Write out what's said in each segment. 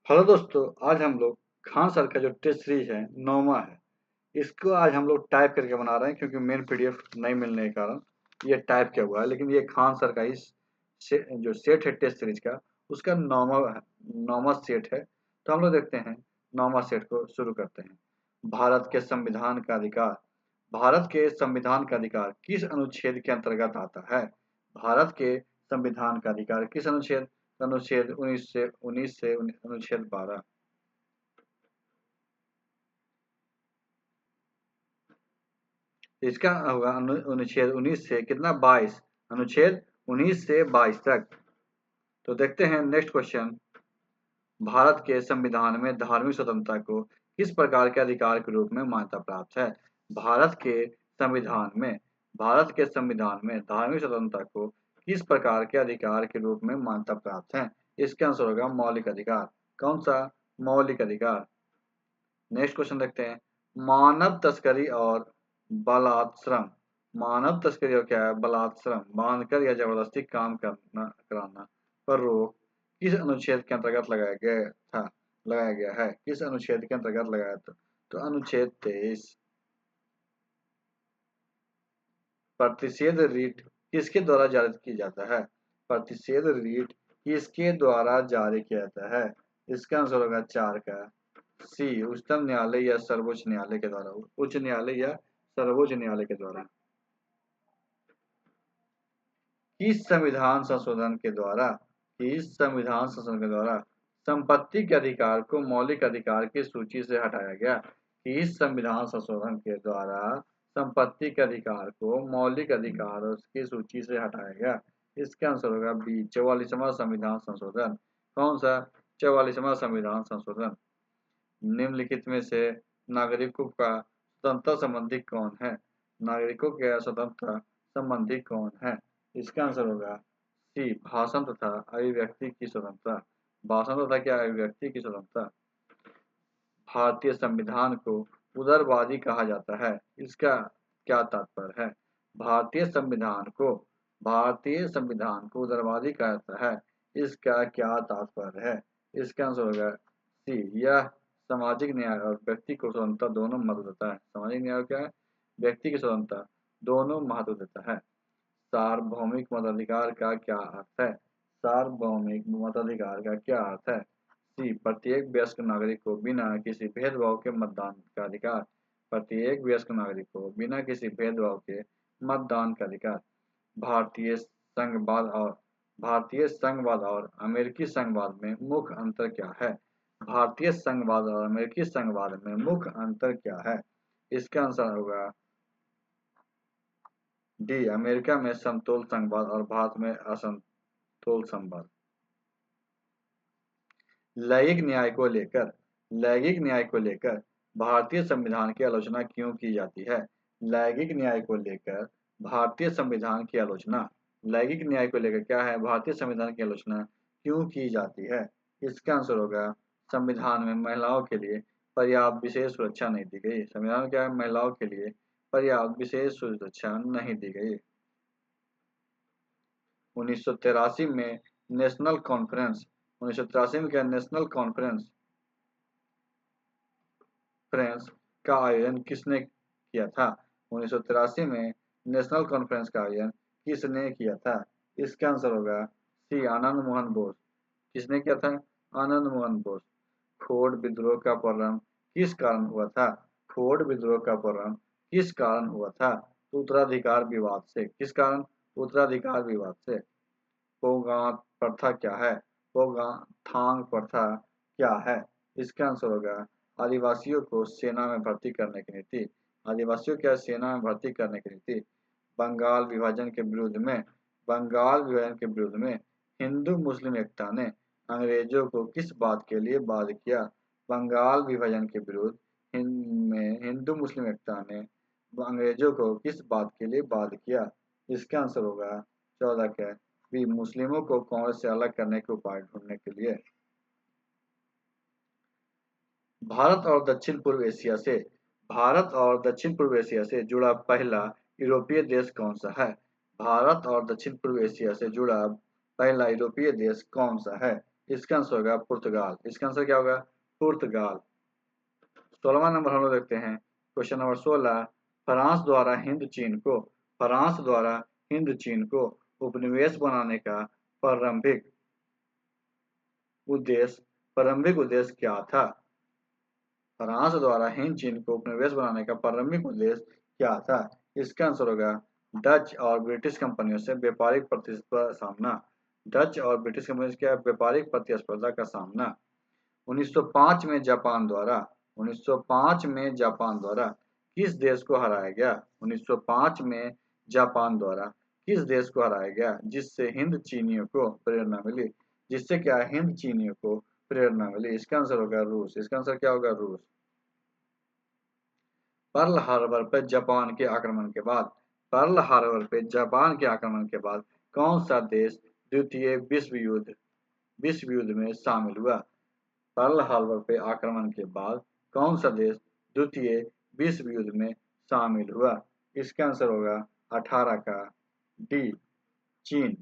Hello दोस्तों, आज हम लोग खान सर का जो टेस्ट सीरीज है 9वां है। इसको आज हम लोग टाइप करके बना रहे हैं क्योंकि मेन पीडीएफ नहीं मिलने के कारण ये टाइप किया हुआ है। लेकिन ये खान सर का जो सेट है टेस्ट सीरीज का, उसका 9वां सेट है। तो हम लोग देखते हैं 9वां सेट को शुरू करते हैं। भारत के संविधान का अधिकार। भारत के संविधान का अधिकार किस अनुच्छेद के अंतर्गत आता है? भारत के संविधान का अधिकार किस अनुच्छेद? अनुच्छेद 19 से अनुच्छेद 12। इसका होगा अनुच्छेद 19 से कितना, 22। अनुच्छेद 19 से 22 तक। तो देखते हैं नेक्स्ट क्वेश्चन। भारत के संविधान में धार्मिक स्वतंत्रता को किस प्रकार के अधिकार के रूप में मान्यता प्राप्त है? भारत के संविधान में भारत के संविधान में धार्मिक स्वतंत्रता को किस प्रकार के अधिकार के रूप में मान्यता प्राप्त है? इसका आंसर होगा मौलिक अधिकार। कौन सा? मौलिक अधिकार। नेक्स्ट क्वेश्चन देखते हैं। मानव तस्करी और बलात्श्रम। मानव तस्करी और क्या है? बलात्श्रम, बांधकर या जबरदस्ती काम करना कराना पर रोक किस अनुच्छेद के अंतर्गत लगाया गया है? किस अनुच्छेद के अंतर्गत लगाया था? तो अनुच्छेद 23। प्रतिषेध रीट किसके द्वारा जारी किया जाता है? प्रतिषेध रीट किसके द्वारा जारी किया जाता है? इसका आंसर होगा 4 का सी, उच्चतम न्यायालय या सर्वोच्च न्यायालय के द्वारा। उच्च न्यायालय या सर्वोच्च न्यायालय के द्वारा। किस संविधान संशोधन के द्वारा किस संविधान संशोधन के द्वारा संपत्ति के अधिकार को मौलिक अधिकार की सूची से हटाया गया? किस संविधान संशोधन के द्वारा संपत्ति के अधिकार को मौलिक अधिकार की सूची से हटाया गया? इसका आंसर होगा बी, 44वां संविधान संशोधन। कौन सा? 44वां संविधान संशोधन। निम्नलिखित में से नागरिकों का स्वतंत्रता संबंधी कौन है? नागरिकों के स्वतंत्रता संबंधी कौन है? इसका आंसर होगा सी, भाषण तथा अभिव्यक्ति की स्वतंत्रता। भाषण तथा क्या? अभिव्यक्ति की स्वतंत्रता। भारतीय संविधान को उदारवादी कहा जाता है, इसका क्या तात्पर्य है? भारतीय संविधान को भारतीय संविधान को उदारवादी कहा जाता है, इसका क्या तात्पर्य है? इसका आंसर होगा सी, यह सामाजिक न्याय और व्यक्ति को स्वतंत्रता दोनों महत्व देता है। सामाजिक न्याय क्या है? व्यक्ति की स्वतंत्रता दोनों महत्व देता है। सार्वभौमिक मताधिकार का क्या अर्थ है? सार्वभौमिक मताधिकार का क्या अर्थ है? सी, प्रत्येक वयस्क नागरिक को बिना किसी भेदभाव के मतदान का अधिकार। प्रत्येक वयस्क नागरिक को बिना किसी भेदभाव के मतदान का अधिकार। भारतीय संघवाद और अमेरिकी संघवाद में मुख्य अंतर क्या है? भारतीय संघवाद और अमेरिकी संघवाद में मुख्य अंतर क्या है? इसका आंसर होगा डी, अमेरिका में समतोल संघवाद और भारत में असमतोल संघवाद। लैंगिक न्याय को लेकर भारतीय संविधान की आलोचना क्यों की जाती है? लैंगिक न्याय को लेकर भारतीय संविधान की आलोचना लैंगिक न्याय को लेकर क्या है? भारतीय संविधान की आलोचना क्यों की जाती है? इसका आंसर होगा संविधान में महिलाओं के लिए पर्याप्त विशेष सुरक्षा नहीं दी गई। संविधान में क्या है? महिलाओं के लिए पर्याप्त विशेष सुरक्षा नहीं दी गई। 1983 में नेशनल कॉन्फ्रेंस 1983 में क्या? नेशनल कॉन्फ्रेंस फ्रेंस का आयोजन किसने किया था? 1983 में नेशनल कॉन्फ्रेंस का आयोजन किसने किया था? इसका आंसर होगा सी, आनंद मोहन बोस। किसने किया था? आनंद मोहन बोस। फोर्ड विद्रोह का प्रारंभ किस कारण हुआ था? फोर्ड विद्रोह का प्रारंभ किस कारण हुआ था? उत्तराधिकार विवाद से। किस कारण? उत्तराधिकार विवाद से। पोगात प्रथा क्या है? पोगाथांग प्रथा क्या है? इसका आंसर होगा आदिवासियों को सेना में भर्ती करने की नीति। आदिवासियों क्या? सेना में भर्ती करने की नीति। बंगाल विभाजन के विरुद्ध में बंगाल विभाजन के विरुद्ध में हिंदू मुस्लिम एकता ने अंग्रेजों को किस बात के लिए बाध्य किया? बंगाल विभाजन के विरुद्ध में हिंदू मुस्लिम एकता ने अंग्रेजों को किस बात के लिए बाध्य किया? इसका आंसर होगा 14 का भी, मुस्लिमों को कांग्रेस से अलग करने के उपाय ढूंढने के लिए। भारत और दक्षिण पूर्व एशिया से भारत और दक्षिण पूर्व एशिया से जुड़ा पहला यूरोपीय देश कौन सा है? भारत और दक्षिण पूर्व एशिया से जुड़ा पहला यूरोपीय देश कौन सा है? इसका आंसर होगा पुर्तगाल। इसका आंसर क्या होगा? पुर्तगाल। 16वां नंबर हम लोग देखते हैं। क्वेश्चन नंबर 16, फ्रांस द्वारा हिंद चीन को उपनिवेश बनाने का प्रारंभिक उद्देश्य क्या था? फ्रांस द्वारा हिंद चीन को उपनिवेश बनाने का प्रारंभिक उद्देश्य क्या था? इसका आंसर होगा डच और ब्रिटिश कंपनियों से व्यापारिक प्रतिस्पर्धा का सामना। डच और ब्रिटिश कंपनियों से क्या? व्यापारिक प्रतिस्पर्धा का सामना। 1905 में जापान द्वारा किस देश को हराया गया? 1905 में जापान द्वारा किस देश को हराया गया जिससे हिंद चीनियों को प्रेरणा मिली? जिससे क्या? हिंद चीनियों को प्रेरणा मिली। इसका आंसर होगा रूस। इसका आंसर क्या होगा? रूस। पर्ल हार्बर पर जापान के आक्रमण के बाद कौन सा देश द्वितीय विश्व युद्ध में शामिल हुआ? पर्ल हार्बर पे आक्रमण के बाद कौन सा देश द्वितीय विश्व युद्ध में शामिल हुआ? इसका आंसर होगा 18 का डी, चीन।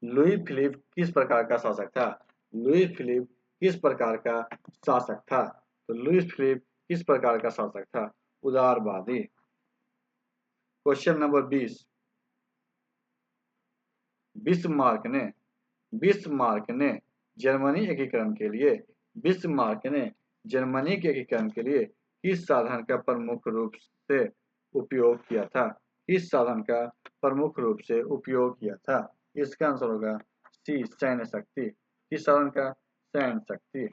लुई फिलिप किस प्रकार का शासक था? लुई फिलिप किस प्रकार का शासक था? तो लुई फिलिप किस प्रकार का शासक था? उदारवादी। क्वेश्चन नंबर 20, बिस्मार्क ने जर्मनी एकीकरण के लिए किस साधन का प्रमुख रूप से उपयोग किया था? किस साधन का प्रमुख रूप से उपयोग किया था? इसका आंसर होगा सी, सैन्य शक्ति। किस साधन का? सैन्य शक्ति।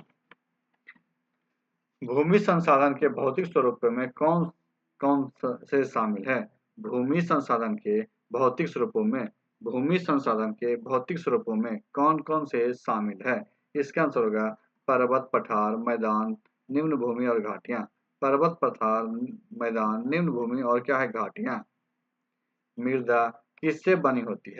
भूमि संसाधन के भौतिक स्वरूपों में कौन कौन से शामिल है? भूमि संसाधन के भौतिक स्वरूपों में कौन कौन से शामिल है? इसका आंसर होगा पर्वत, पठार, मैदान, निम्न भूमि और घाटियां। पर्वत, पठार, मैदान, निम्न भूमि और क्या है? घाटियां। मृदा किससे बनी होती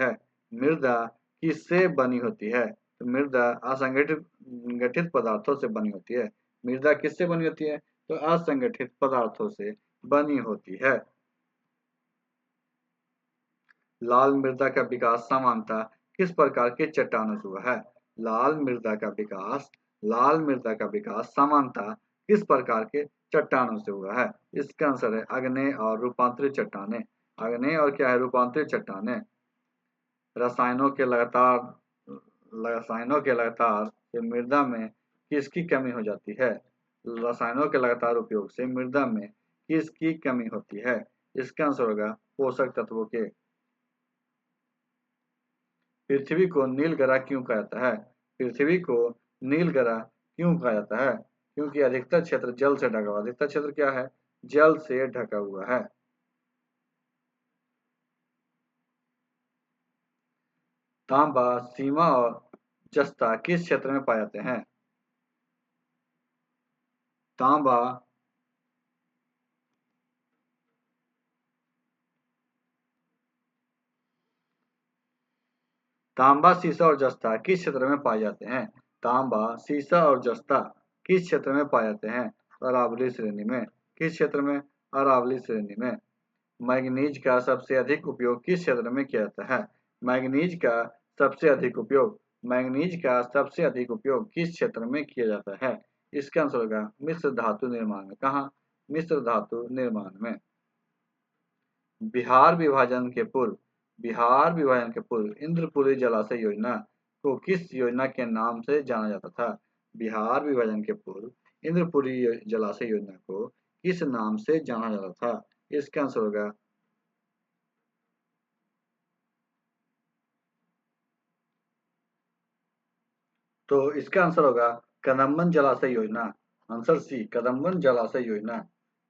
है? तो मृदा असंगठित पदार्थों से बनी होती है। मृदा किससे बनी होती है? तो असंगठित पदार्थों से बनी होती है। लाल मृदा का विकास सामान्यतः किस प्रकार के चट्टानों से हुआ है? लाल मृदा का विकास सामान्यतः किस प्रकार के चट्टानों से हुआ है? इसका आंसर है आग्नेय और रूपांतरित चट्टानें। आग्नेय और क्या है? रूपांतरित चट्टानें। रसायनों के लगातार से मृदा में किसकी कमी हो जाती है? रसायनों के लगातार उपयोग से मृदा में किसकी कमी होती है? इसका आंसर होगा पोषक तत्वों के। पृथ्वी को नील ग्रह क्यों कहा जाता है? पृथ्वी को नील ग्रह क्यों कहा जाता है? क्योंकि अधिकतर क्षेत्र जल से ढका हुआ। अधिकतर क्षेत्र क्या है? जल से ढका हुआ है। तांबा, सीमा और जस्ता किस क्षेत्र में पाए जाते हैं? तांबा, सीसा और जस्ता किस क्षेत्र में पाए जाते हैं? तांबा, सीसा और जस्ता किस क्षेत्र में पाए जाते हैं? अरावली श्रेणी में। किस क्षेत्र में? अरावली श्रेणी में। मैग्नीज का सबसे अधिक उपयोग किस क्षेत्र में किया जाता है? मैग्नीज का सबसे अधिक उपयोग किस क्षेत्र में किया जाता है? इसका आंसर होगा मिश्र धातु निर्माण में। कहाँ? मिश्र धातु निर्माण में। बिहार विभाजन के पूर्व इंद्रपुरी जलाशय योजना को किस योजना के नाम से जाना जाता था? बिहार विभाजन के पूर्व इंद्रपुरी जलाशय योजना को किस नाम से जाना जाता था? इसका आंसर होगा तो इसका आंसर होगा कदम्बन जलाशय योजना। आंसर सी, कदम्बन जलाशय योजना।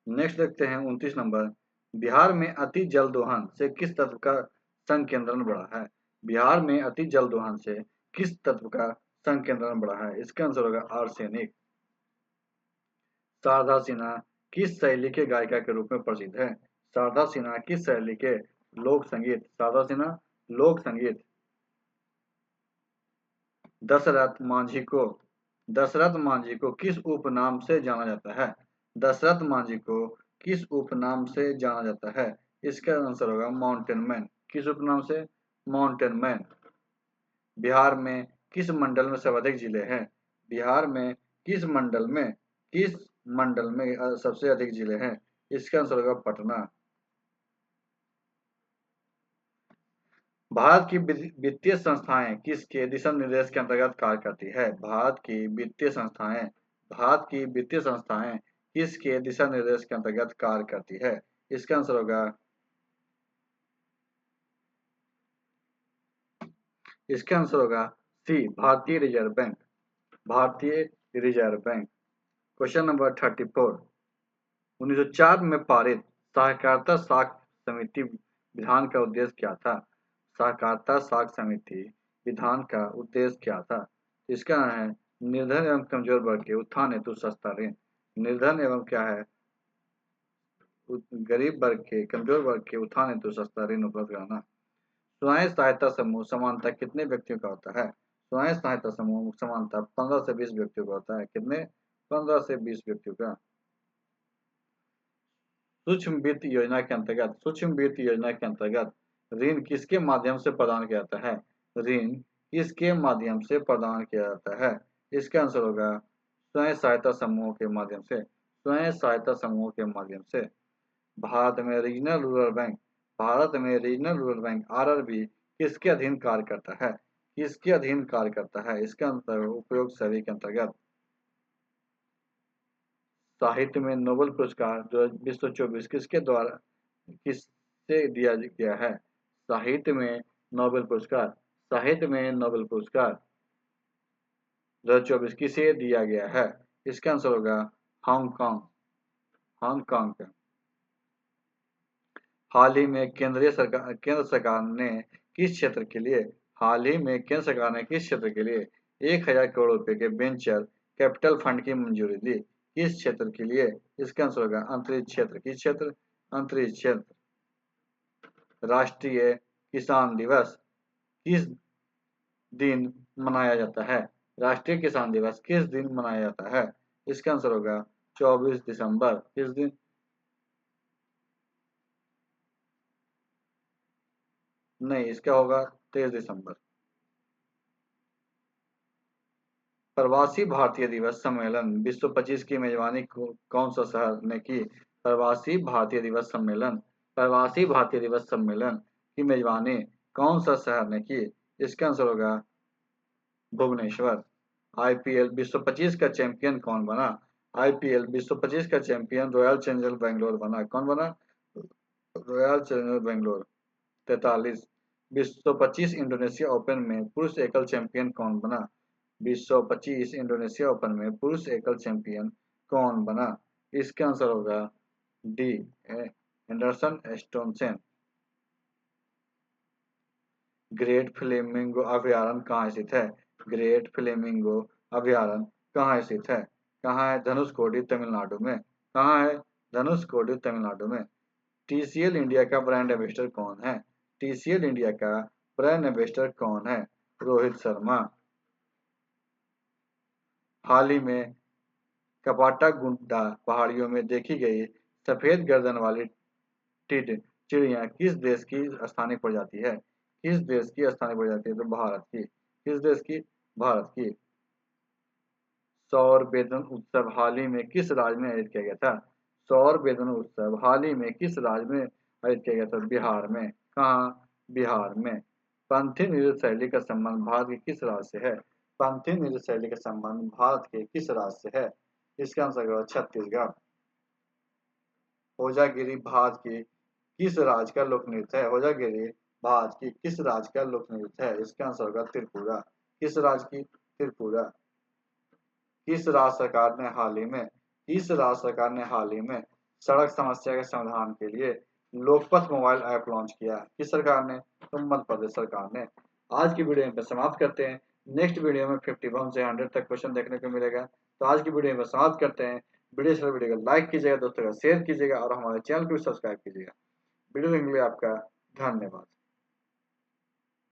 नेक्स्ट देखते हैं 29 नंबर। बिहार में अति जल दोहन से किस तत्व का संकेंद्रण बढ़ा है? बिहार में अति जल दोहन से किस तत्व का संकेंद्रण बढ़ा है? इसका आंसर होगा आर्सेनिक। शारदा सिन्हा किस शैली के गायिका के रूप में प्रसिद्ध है? शारदा सिन्हा किस शैली के लोक संगीत? शारदा सिन्हा लोक संगीत। दशरथ मांझी को किस उपनाम से जाना जाता है? दशरथ मांझी को किस उपनाम से जाना जाता है? इसका आंसर होगा माउंटेन मैन। किस उपनाम से? Mountain man. बिहार में किस मंडल में सर्वाधिक जिले हैं? बिहार में किस मंडल में सबसे अधिक जिले हैं? इसका आंसर होगा पटना। भारत की वित्तीय संस्थाएं किसके दिशा निर्देश के अंतर्गत कार्य करती है? भारत की वित्तीय संस्थाएं किसके दिशा निर्देश के अंतर्गत कार्य करती है? इसका आंसर होगा सी, भारतीय रिजर्व बैंक। भारतीय रिजर्व बैंक। Question number 34। 1904 में पारित सहकारिता साख समिति विधान का उद्देश्य क्या था? सहकारिता साख समिति विधान का उद्देश्य क्या था? इसका है निर्धन एवं कमजोर वर्ग के उत्थान हेतु सस्ता ऋण। निर्धन एवं क्या है? गरीब वर्ग के, कमजोर वर्ग के उत्थान हेतु सस्ता ऋण उपलब्ध कराना। स्वयं सहायता समूह सामान्यतः कितने व्यक्तियों का होता है? स्वयं सहायता समूह सामान्यतः 15 से 20 व्यक्तियों का होता है। कितने? 15 से 20 व्यक्तियों का। सूक्ष्म वित्त योजना के अंतर्गत ऋण किसके माध्यम से प्रदान किया जाता है? ऋण किसके माध्यम से प्रदान किया जाता है? इसका आंसर होगा स्वयं सहायता समूहों के माध्यम से। स्वयं सहायता समूहों के माध्यम से। भारत में रीजनल रूरल बैंक RRB किसके अधीन कार्य करता है? किसके अधीन कार्य करता है? इसका आंसर उपयोग सभी के अंतर्गत। साहित्य में नोबेल पुरस्कार 2024 किससे दिया गया है? साहित्य में नोबेल पुरस्कार 2024 किसे दिया गया है? इसका आंसर होगा हांगकांग का। हाल ही में केंद्र सरकार ने किस क्षेत्र के लिए 1000 करोड़ रुपए के वेंचर कैपिटल फंड की मंजूरी दी? किस क्षेत्र के लिए? इसका आंसर होगा अंतरिक्ष क्षेत्र। किस क्षेत्र? अंतरिक्ष क्षेत्र। राष्ट्रीय किसान दिवस किस दिन मनाया जाता है? राष्ट्रीय किसान दिवस किस दिन मनाया जाता है? इसका आंसर होगा 24 दिसंबर। किस दिन? नहीं, इसका होगा 23 दिसंबर। प्रवासी भारतीय दिवस सम्मेलन 2025 की मेजबानी कौन सा शहर ने की? प्रवासी भारतीय दिवस सम्मेलन की मेजबानी कौन सा शहर ने की? इसका आंसर होगा भुवनेश्वर। IPL 2025 का चैंपियन कौन बना? IPL 2025 का चैंपियन रॉयल चैलेंजर्स बैंगलोर बना। कौन बना? Royal Challengers Bangalore. 43। 2025 Indonesia open में पुरुष एकल चैंपियन कौन बना? 2025 इंडोनेशिया ओपन में पुरुष एकल चैंपियन कौन बना? इसका आंसर होगा डी, एंडरसन एस्टोनसेन। ग्रेट फ्लेमिंगो अभयारण्य कहाँ स्थित है? ग्रेट फ्लेमिंगो अभयारण्य कहाँ स्थित है? कहाँ है? धनुषकोडी तमिलनाडु में। कहाँ है? धनुषकोडी तमिलनाडु में। TCL इंडिया का ब्रांड एम्बेसडर कौन है? TCL इंडिया का ब्रांड एम्बेसडर कौन है? रोहित शर्मा। हाल ही में कपाटागुड्डा पहाड़ियों में देखी गई सफेद गर्दन वाली चिड़िया किस देश की स्थानीय प्रजाति है? किस देश की स्थानीय प्रजाति है? तो भारत की। किस देश की? भारत की। सौर वेदन उत्सव हाल ही में किस राज्य में आयोजित किया गया था? सौर वेदन उत्सव हाल ही में किस राज्य में आयोजित किया गया था? बिहार में। कहाँ? बिहार में। पंथी नृत्य शैली का संबंध भारत के किस राज्य से है? पंथी नृत्य शैली का संबंध भारत के किस राज्य से है? इसका आंसर होगा छत्तीसगढ़। होजागिरी भारत की किस राज्य का लोक नृत्य है? होजागिरी भारत की किस राज्य का लोक नृत्य है? इसका आंसर होगा त्रिपुरा। किस राज्य की? त्रिपुरा। किस राज्य सरकार ने हाल ही में सड़क समस्या के समाधान के लिए लोकपथ मोबाइल ऐप लॉन्च किया? किस सरकार ने? तो मध्य प्रदेश सरकार ने। आज की वीडियो में समाप्त करते हैं। नेक्स्ट वीडियो में 51 से 100 तक क्वेश्चन देखने को मिलेगा। तो आज की वीडियो में समाप्त करते हैं। वीडियो को लाइक कीजिएगा, दोस्तों का शेयर कीजिएगा और हमारे चैनल को सब्सक्राइब कीजिएगा। वीडियो देखने के लिए आपका धन्यवाद।